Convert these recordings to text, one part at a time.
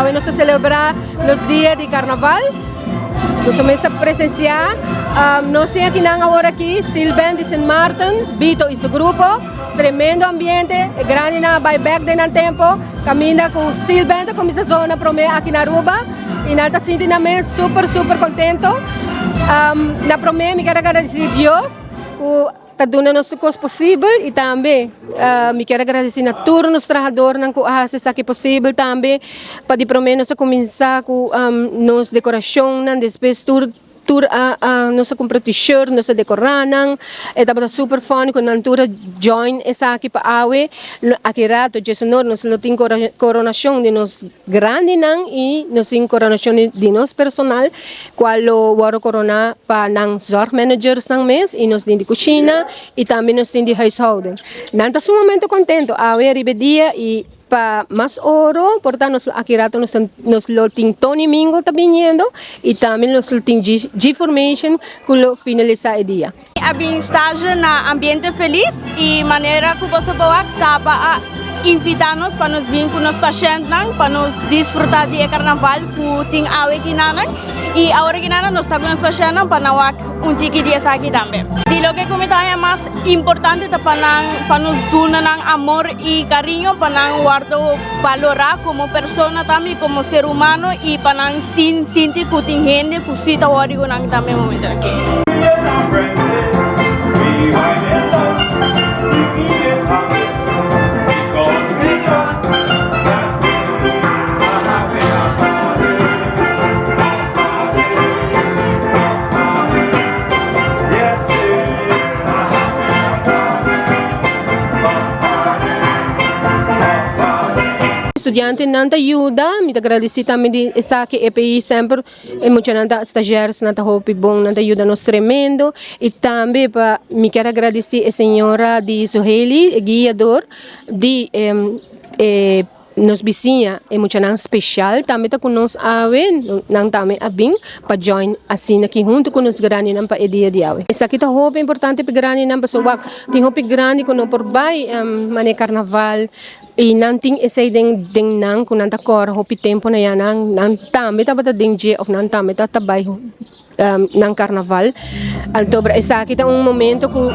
Awe nos celebrar los días de carnaval. Nós vamos presenciar. Nós temos aqui na hora aqui, Silben de St. Martin, Vito e seu grupo. Tremendo ambiente, grande na buyback de tempo. Caminha com Silben, começa a zona para mim aqui na Aruba. E nós estamos sentindo super contento. Na para mim, quero agradecer a Deus por estar dando nosso coisa possível e também me quero agradecer a todos os trabalhadores que fazem isso aqui possível também para de prometer nós começar com nossa decoração, depois nossa compra t-shirt, nossa decoração, estava super fun com a natura join essa aqui para awe, aqui rato, Jesus nós tem coronação de nós grande nang e nós tem coronação de nós personal, qual o waro corona para nang zorg managers nang mes e nós tem de cozinha e também nós tem de huishouden. Nanta sumamente contento, awe ribedia e para mais oro, portanto, aqui rato nós tem Tony Mingo tá vindo e também nós tem G-Formation que finalizar o dia. Abing estágio na ambiente feliz e maneira que você pode saber invitar-nos para nos vir com os pacientes, para nos desfrutar do carnaval que tem awe aqui e a hora que nós estamos com os pacientes para nawak ticket dia aqui também. E lo que comentário mais importante para nos dar amor e carinho, para guardar valorar como pessoa também, como ser humano e para sentir que tem gente que se está orgulhoso também momento aqui. Estudiante nanta ajuda, me agradeci também de essa que EPI sempre e muita nanta estagiários nanta hopi bom nanta ajuda nos tremendo e também para me quero agradecer a senhora de Soheli, guiador de nos vizinha é muito especial também tá com nós awe nang também abing para join assim aqui junto com os grandes nang para dia de awe. Essa aqui tá hopi importante para grande nang pasawak tem hopi grande com no por bay mane carnaval e não tem esse ding nang kung nanta kor hopi tempo na yan nang também tá bata ding dia of nang também tá tabay ng carnaval. Altobra esa kita momento ku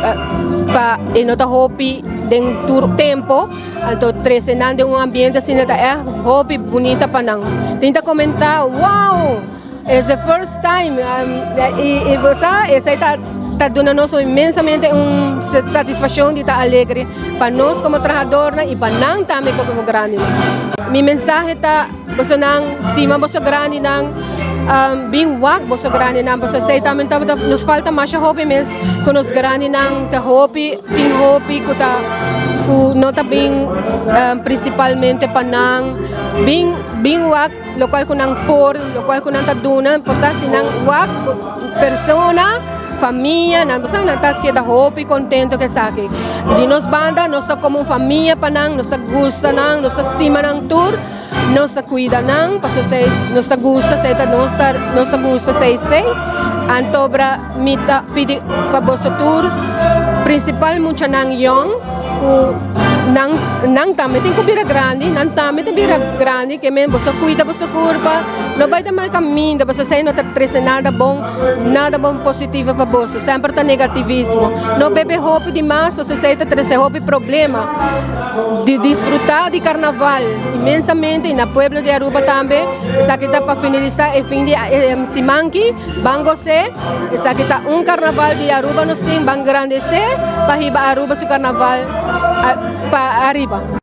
pa inota hopi deng tour tempo alto 13 nande un ambiente assim ta hopi bonita panang. Tinta comentar, wow! It's the first time e você essa tá dando nos imensamente satisfação de estar alegre para nós como trabalhador e para nang também como grande. Mi mensahe ta boso nang estima boso grande nang being wag boso grande nang boso say tamen ta nos falta mais hopi mes com nos grande nang ta hopi ting hopi ko ta ku nota being principalmente panang being wag lokal ko nang por lokal ko nang taduna porta sinang wag persona família, nós estamos da hopi contento que saque. De nós banda, nós como família panang, nós gusta nang, nós estima nang tour, nós cuida nang, paso sei, nós gusta sei ta nós gusta sei. Antobra mita pidi pa boso tour, principal mucha nang young, nang tame tem kubira grande, nang tame tem bira grande que men boso cuida boso curva, no vai dar mal caminho, boso sei no tá trece nada bom positivo para boso, sempre tá negativismo. No bebe hope demais, boso sei tá trece hope problema de desfrutar de carnaval imensamente na pueblo de Aruba também. Essa aqui tá para finalizar e fim de Simanki, Bango se, essa aqui tá carnaval de Aruba no sim, bang grande se, para riba Aruba su carnaval para arriba.